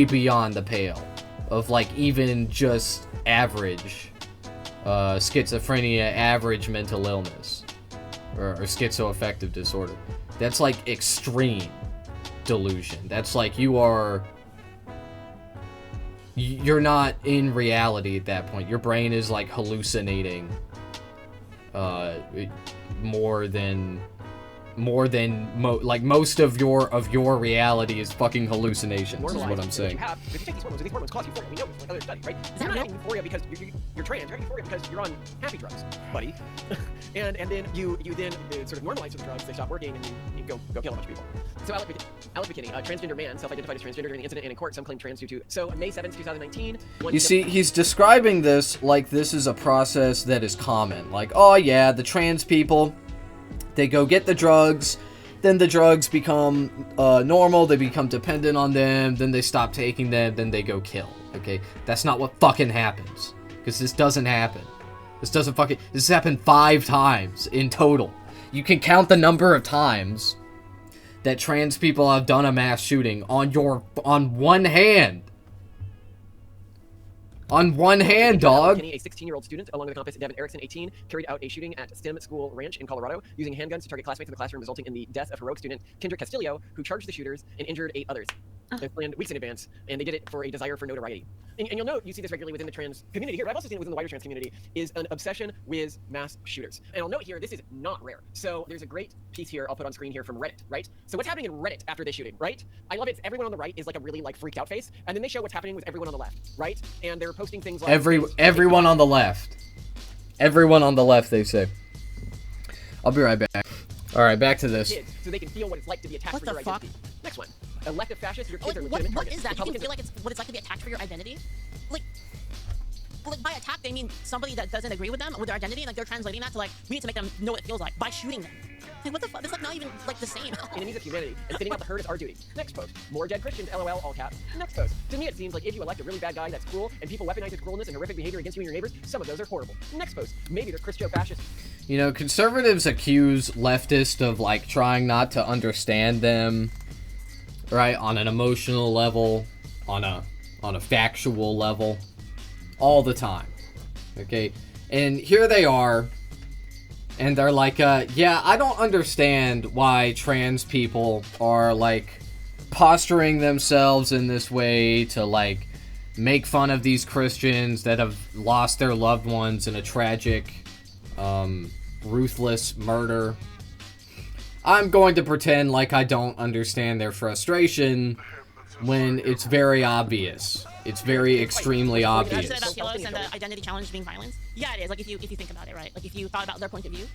[SPEAKER 1] beyond the pale of like even just average schizophrenia, average mental illness, or schizoaffective disorder. That's like extreme delusion. That's like you're not in reality at that point. Your brain is like hallucinating more than most of your reality is fucking hallucinations, is what I'm saying.
[SPEAKER 4] If you take these hormones cause euphoria. We know this from other studies, right? You're not having euphoria because you're trans. You're having euphoria because you're on happy drugs, buddy. and then you sort of normalize the drugs. They stop working, and you go kill a bunch of people. So Alec McKinney, a transgender man, self-identified as transgender during the incident, and in court, some claim trans due to. So May 7th, 2019.
[SPEAKER 1] You see, he's describing this like this is a process that is common. Like, oh yeah, the trans people, they go get the drugs. Then the drugs become normal, they become dependent on them, then they stop taking them, then they go kill, okay? That's not what fucking happens, because this doesn't happen. This has happened 5 times in total. You can count the number of times that trans people have done a mass shooting on one hand. On one hand, dog.
[SPEAKER 4] A 16-year-old student, along with accomplice Devin Erickson, 18, carried out a shooting at STEM School Ranch in Colorado, using handguns to target classmates in the classroom, resulting in the death of heroic student Kendrick Castillo, who charged the shooters and injured 8 others. They planned weeks in advance, and they did it for a desire for notoriety. And you'll note, you see this regularly within the trans community here, but I've also seen it within the wider trans community, is an obsession with mass shooters. And I'll note here, this is not rare. So there's a great piece here I'll put on screen here from Reddit, right? So what's happening in Reddit after this shooting, right? I love it. Everyone on the right is like a really like freaked out face, and then they show what's happening with everyone on the left, right? And they're posting things like
[SPEAKER 1] everyone on the left. Everyone on the left, they say. I'll be right back. All right, back to this.
[SPEAKER 4] Kids, so they can feel what it's like to be attacked for your identity. Next one. Elective fascists, your kids are
[SPEAKER 3] What
[SPEAKER 4] legitimate
[SPEAKER 3] is that?
[SPEAKER 4] targets.
[SPEAKER 3] You can feel like it's what it's like to be attacked for your identity? Like by attack, they mean somebody that doesn't agree with them, with their identity, and like they're translating that to like, we need to make them know what it feels like by shooting them. Like, what the fuck? That's like not even like the same.
[SPEAKER 4] Enemies of humanity, and thinning out the herd is our duty. Next post. More dead Christians, LOL, all caps. Next post. To me, it seems like if you elect a really bad guy that's cruel, and people weaponize his cruelness and horrific behavior against you and your neighbors, some of those are horrible. Next post. Maybe they're Christo-fascist.
[SPEAKER 1] You know, conservatives accuse leftists of, like, trying not to understand them, right, on an emotional level, on a factual level, all the time, okay? And here they are, and they're like, yeah, I don't understand why trans people are, like, posturing themselves in this way to, like, make fun of these Christians that have lost their loved ones in a tragic, ruthless murder. I'm going to pretend like I don't understand their frustration when it's very obvious. It's very extremely
[SPEAKER 3] Did I
[SPEAKER 1] obvious.
[SPEAKER 3] say about Telos and the identity challenge being violence? Yeah, it is. Like, if you think about it, right? Like, if you thought about their point of view,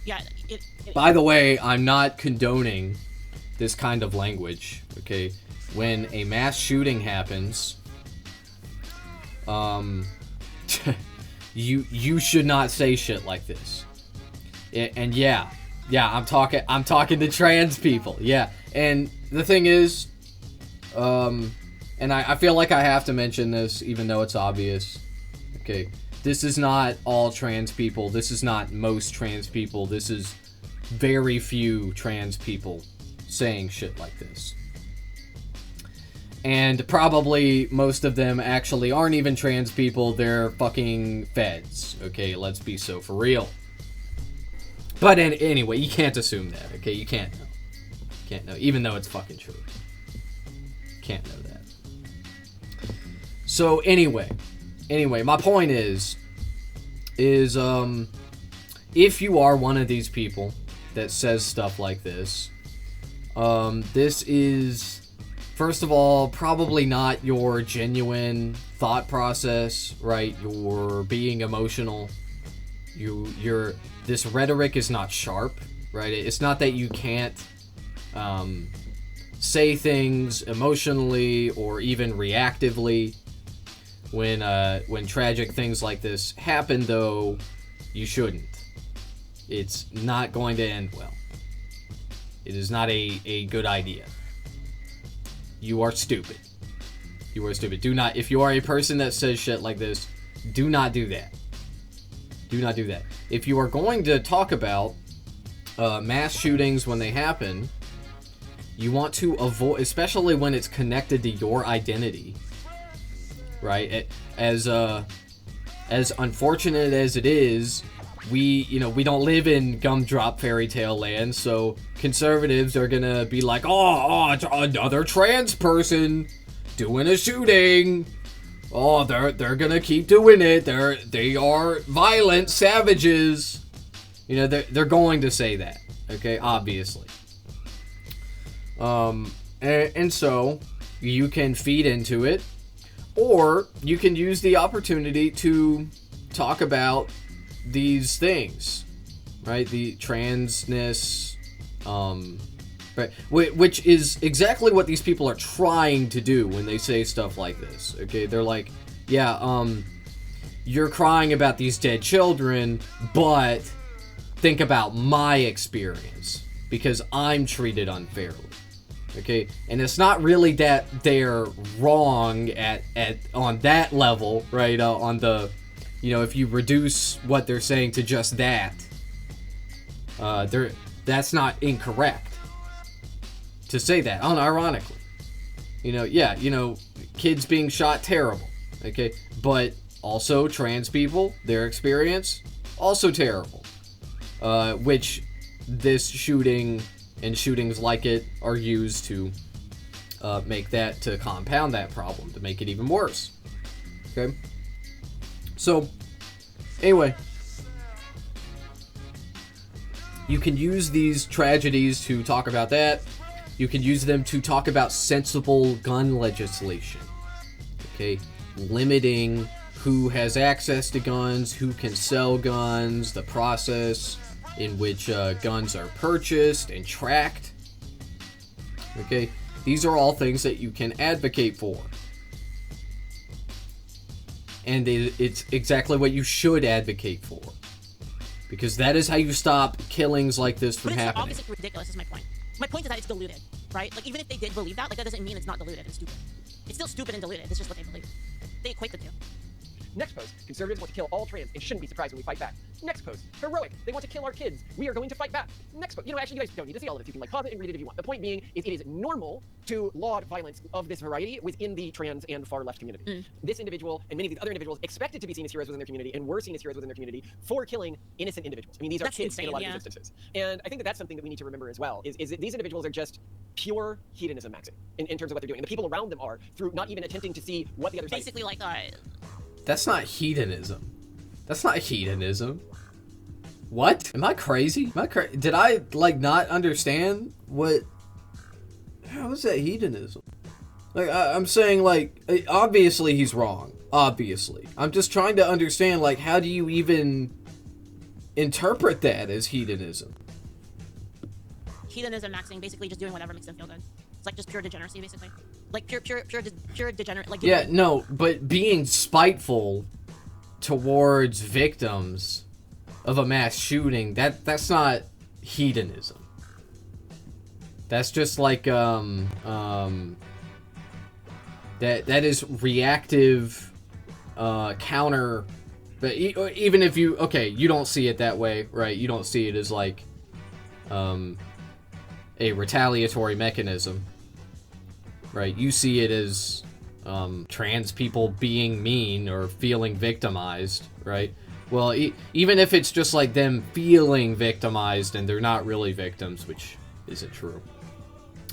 [SPEAKER 3] yeah.
[SPEAKER 1] By the way, I'm not condoning this kind of language, okay? When a mass shooting happens, you should not say shit like this. And yeah, I'm talking to trans people, yeah. And the thing is, and I feel like I have to mention this, even though it's obvious, okay? This is not all trans people. This is not most trans people. This is very few trans people saying shit like this. And probably most of them actually aren't even trans people. They're fucking feds, okay? Let's be so for real. But anyway, you can't assume that, okay? You can't know. You can't know, even though it's fucking true. Can't know that. So anyway, my point is if you are one of these people that says stuff like this, this is, first of all, probably not your genuine thought process, right? You're being emotional. This rhetoric is not sharp, right? It's not that you can't say things emotionally or even reactively. When tragic things like this happen, though, you shouldn't. It's not going to end well. It is not a good idea. You are stupid. You are stupid. Do not, if you are a person that says shit like this, do not do that. Do not do that. If you are going to talk about mass shootings when they happen, you want to avoid, especially when it's connected to your identity, right? As unfortunate as it is, we don't live in gumdrop fairy tale land, so conservatives are gonna be like, oh, another trans person doing a shooting. Oh, they're gonna keep doing it. They are violent savages. You know, they're going to say that, okay? Obviously. And so you can feed into it, or you can use the opportunity to talk about these things, right? The transness, right? Which is exactly what these people are trying to do when they say stuff like this, okay? They're like, yeah, you're crying about these dead children, but think about my experience, because I'm treated unfairly. Okay, and it's not really that they're wrong on that level, right? On the, if you reduce what they're saying to just that, that's not incorrect to say that, unironically. Kids being shot, terrible. Okay, but also trans people, their experience, also terrible. Which this shooting and shootings like it are used to to compound that problem, to make it even worse. Okay? So, anyway, you can use these tragedies to talk about that. You can use them to talk about sensible gun legislation. Okay? Limiting who has access to guns, who can sell guns, the process in which guns are purchased and tracked. Okay, these are all things that you can advocate for. And it's exactly what you should advocate for. Because that is how you stop killings like this from
[SPEAKER 3] But it's
[SPEAKER 1] happening.
[SPEAKER 3] obviously ridiculous is my point. My point is that it's diluted, right? Like, even if they did believe that, like, that doesn't mean it's not diluted and stupid. It's still stupid and diluted. It's just what they believe. They equate the two.
[SPEAKER 4] Next post, conservatives want to kill all trans and shouldn't be surprised when we fight back. Next post, heroic, they want to kill our kids. We are going to fight back. Next post, actually, you guys don't need to see all of this. You can pause it and read it if you want. The point being is it is normal to laud violence of this variety within the trans and far left community. This individual and many of these other individuals expected to be seen as heroes within their community and were seen as heroes within their community for killing innocent individuals. I mean, these are
[SPEAKER 3] That's
[SPEAKER 4] kids in a lot
[SPEAKER 3] insane,
[SPEAKER 4] of these instances. And I think that that's something that we need to remember as well, is that these individuals are just pure hedonism maxing in terms of what they're doing. And the people around them are, through not even attempting to see what the other side
[SPEAKER 3] Basically, like,
[SPEAKER 1] That's not hedonism. That's not hedonism. What? Am I crazy? Did I, like, not understand what... How is that hedonism? Like, I'm saying, like, obviously he's wrong. Obviously. I'm just trying to understand, like, how do you even interpret that as hedonism?
[SPEAKER 3] hedonism maxing, basically just doing whatever makes them feel good. It's like just pure degeneracy, basically. Like pure degenerate. Like
[SPEAKER 1] Yeah, no, but being spiteful towards victims of a mass shooting, that's not hedonism. That's just like that is reactive counter. But even if you you don't see it that way, right? You don't see it as like a retaliatory mechanism, right? You see it as trans people being mean or feeling victimized, right? Well, even if it's just like them feeling victimized and they're not really victims, which isn't true.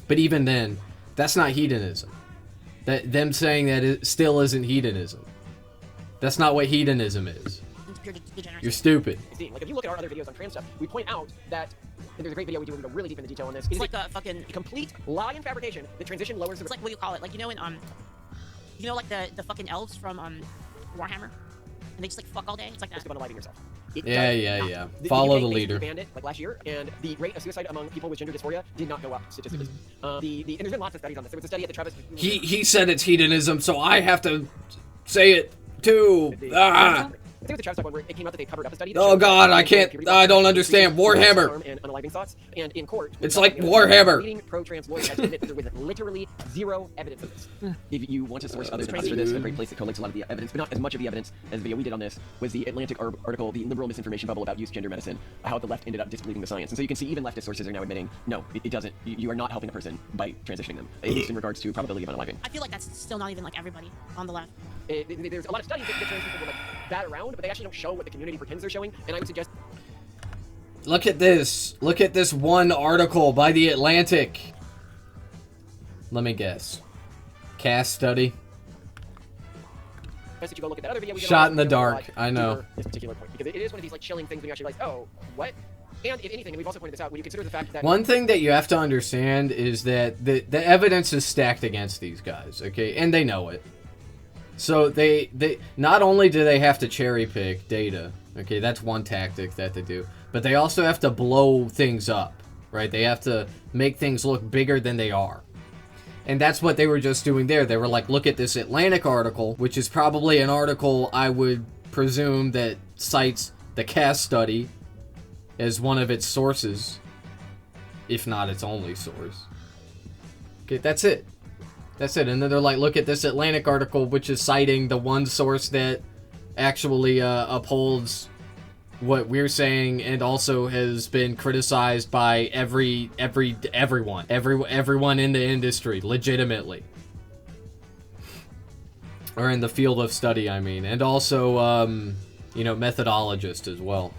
[SPEAKER 1] But even then, that's not hedonism. That them saying that it still isn't hedonism. That's not what hedonism is.
[SPEAKER 3] it's pure degeneracy.
[SPEAKER 1] You're stupid.
[SPEAKER 4] Like, if you look at our other videos on trans stuff, we point out that, and there's a great video we do where we go really deep into detail on this. It
[SPEAKER 3] It's
[SPEAKER 4] is
[SPEAKER 3] like a fucking.
[SPEAKER 4] a complete lie and fabrication. The transition lowers the...
[SPEAKER 3] It's like, what do you call it? Like, you know, in you know, like the fucking elves from Warhammer, and they just like fuck all day. It's like that.
[SPEAKER 4] risk of unaliving yourself. It
[SPEAKER 1] Yeah,
[SPEAKER 4] does
[SPEAKER 1] yeah,
[SPEAKER 4] not.
[SPEAKER 1] yeah.
[SPEAKER 4] The
[SPEAKER 1] Follow
[SPEAKER 4] UK
[SPEAKER 1] the
[SPEAKER 4] basically
[SPEAKER 1] leader.
[SPEAKER 4] banned it like last year, and the rate of suicide among people with gender dysphoria did not go up statistically. And there's been lots of studies on this. There was a study at the Travis.
[SPEAKER 1] He said it's hedonism, so I have to say it too. Ah!
[SPEAKER 4] I think it was the Travis one where it came out that they covered up a study. that
[SPEAKER 1] Oh
[SPEAKER 4] showed
[SPEAKER 1] God,
[SPEAKER 4] that
[SPEAKER 1] I can't.
[SPEAKER 4] puberty
[SPEAKER 1] I don't
[SPEAKER 4] increases
[SPEAKER 1] understand. Warhammer.
[SPEAKER 4] harm and unaliving thoughts, and in court,
[SPEAKER 1] It's like Warhammer.
[SPEAKER 4] leading pro-trans lawyers had to admit that there was literally zero evidence of this. If you want to source other things for this, a great place that collects a lot of the evidence, but not as much of the evidence as the video we did on this, was the Atlantic article, "The Liberal Misinformation Bubble About Youth Gender Medicine," how the left ended up disbelieving the science. And so you can see even leftist sources are now admitting, no, it doesn't. You are not helping a person by transitioning them, at least in regards to probability of unaliving.
[SPEAKER 3] I feel like that's still not even like everybody on the left.
[SPEAKER 4] There's a lot of studies that trans people will like bat around, but they actually don't show what the community pretends they're showing. And I would suggest
[SPEAKER 1] Look at this. Look at this one article by The Atlantic. Let me guess. Cast study.
[SPEAKER 4] that you go look at that other video. We did
[SPEAKER 1] Shot
[SPEAKER 4] on
[SPEAKER 1] in the
[SPEAKER 4] this,
[SPEAKER 1] dark,
[SPEAKER 4] to
[SPEAKER 1] I know.
[SPEAKER 4] This particular point, because it is one of these like chilling things when you actually realize, oh, what? And if anything, and we've also pointed this out, when you consider the fact that
[SPEAKER 1] One thing that you have to understand is that the evidence is stacked against these guys, okay? And they know it. So they not only do they have to cherry pick data, okay, that's one tactic that they do, but they also have to blow things up, right? They have to make things look bigger than they are. And that's what they were just doing there. They were like, look at this Atlantic article, which is probably an article I would presume that cites the CAST study as one of its sources, if not its only source. Okay, that's it. That's it. And then they're like, look at this Atlantic article, which is citing the one source that actually upholds what we're saying and also has been criticized by everyone in the industry, legitimately. Or in the field of study, I mean. And also, you know, methodologists as well.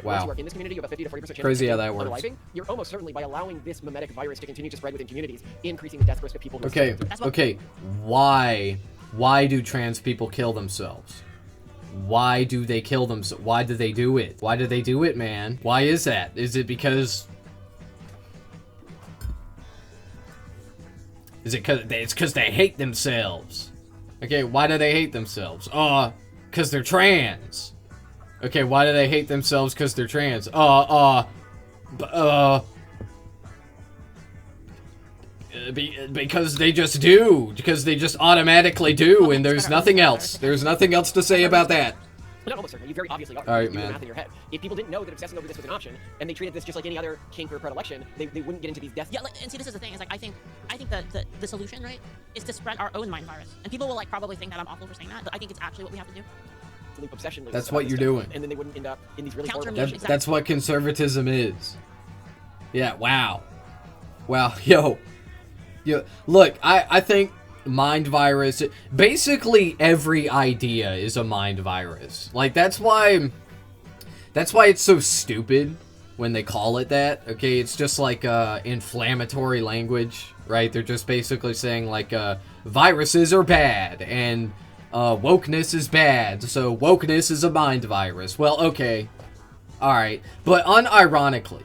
[SPEAKER 4] once
[SPEAKER 1] Wow.
[SPEAKER 4] you are in this community, you have a 50 to 40% chance
[SPEAKER 1] Crazy
[SPEAKER 4] of
[SPEAKER 1] how that works.
[SPEAKER 4] unaliving. You're almost certainly, by allowing this mimetic virus to continue to spread within communities, increasing the death risk of people who are
[SPEAKER 1] Okay,
[SPEAKER 4] susceptible to it.
[SPEAKER 3] That's what-
[SPEAKER 1] okay. Why do trans people kill themselves? Why do they kill themselves? Why do they do it? Why do they do it, man? Why is that? Is it because... Is it because they hate themselves? Okay, why do they hate themselves? Because they're trans. Okay, why do they hate themselves because they're trans? Because they just do. Because they just automatically do, and there's nothing else. There's nothing else to say about that.
[SPEAKER 4] Well, not almost certainly. You very obviously are.
[SPEAKER 1] All right,
[SPEAKER 4] You do the
[SPEAKER 1] man.
[SPEAKER 4] math in your head. If people didn't know that obsessing over this was an option, and they treated this just like any other kink or predilection, they wouldn't get into these death.
[SPEAKER 3] Yeah, like, and see, this is the thing. Is like I think the solution, right, is to spread our own mind virus. And people will like probably think that I'm awful for saying that, but I think it's actually what we have to do.
[SPEAKER 4] Loop obsession loops
[SPEAKER 1] That's
[SPEAKER 4] about
[SPEAKER 1] what
[SPEAKER 4] this
[SPEAKER 1] you're
[SPEAKER 4] stuff,
[SPEAKER 1] doing.
[SPEAKER 4] and then they wouldn't end up in these really
[SPEAKER 3] Counter
[SPEAKER 4] horrible.
[SPEAKER 3] measures.
[SPEAKER 1] That,
[SPEAKER 3] Exactly.
[SPEAKER 1] that's what conservatism is. Yeah, wow. Wow, yo. Look, I think mind virus, basically every idea is a mind virus. Like, that's why it's so stupid when they call it that, okay? It's just like inflammatory language, right? They're just basically saying, like, viruses are bad, and wokeness is bad, so wokeness is a mind virus. Well, okay. Alright. But unironically,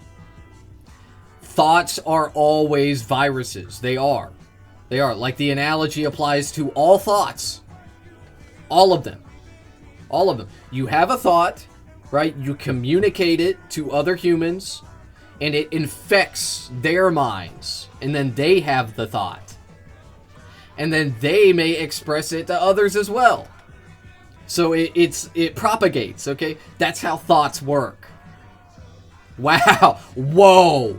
[SPEAKER 1] thoughts are always viruses. They are. They are. Like, the analogy applies to all thoughts. All of them. All of them. You have a thought, right? You communicate it to other humans, and it infects their minds. And then they have the thought. And then they may express it to others as well. So it propagates, okay? That's how thoughts work. Wow. Whoa.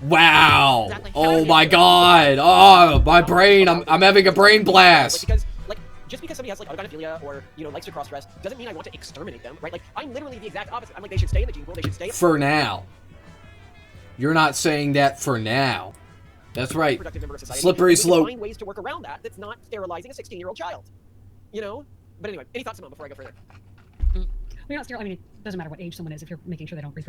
[SPEAKER 1] Wow.
[SPEAKER 3] Exactly.
[SPEAKER 1] Oh my god. Oh, my brain. I'm having a brain blast.
[SPEAKER 4] Because, like, just because somebody has, like, autogynephilia or, you know, likes to cross-dress doesn't mean I want to exterminate them, right? Like, I'm literally the exact opposite. I'm like, they should stay in the gene pool, they should stay
[SPEAKER 1] For now. You're not saying that for now. That's right.
[SPEAKER 4] productive member of society.
[SPEAKER 1] Slippery
[SPEAKER 4] We can
[SPEAKER 1] slope.
[SPEAKER 4] find ways to work around that that's not sterilizing a 16-year-old child. You know? But anyway, any thoughts, Simone, before I go further?
[SPEAKER 2] You're not sterile. I mean, it doesn't matter what age someone is if you're making sure they don't reproduce.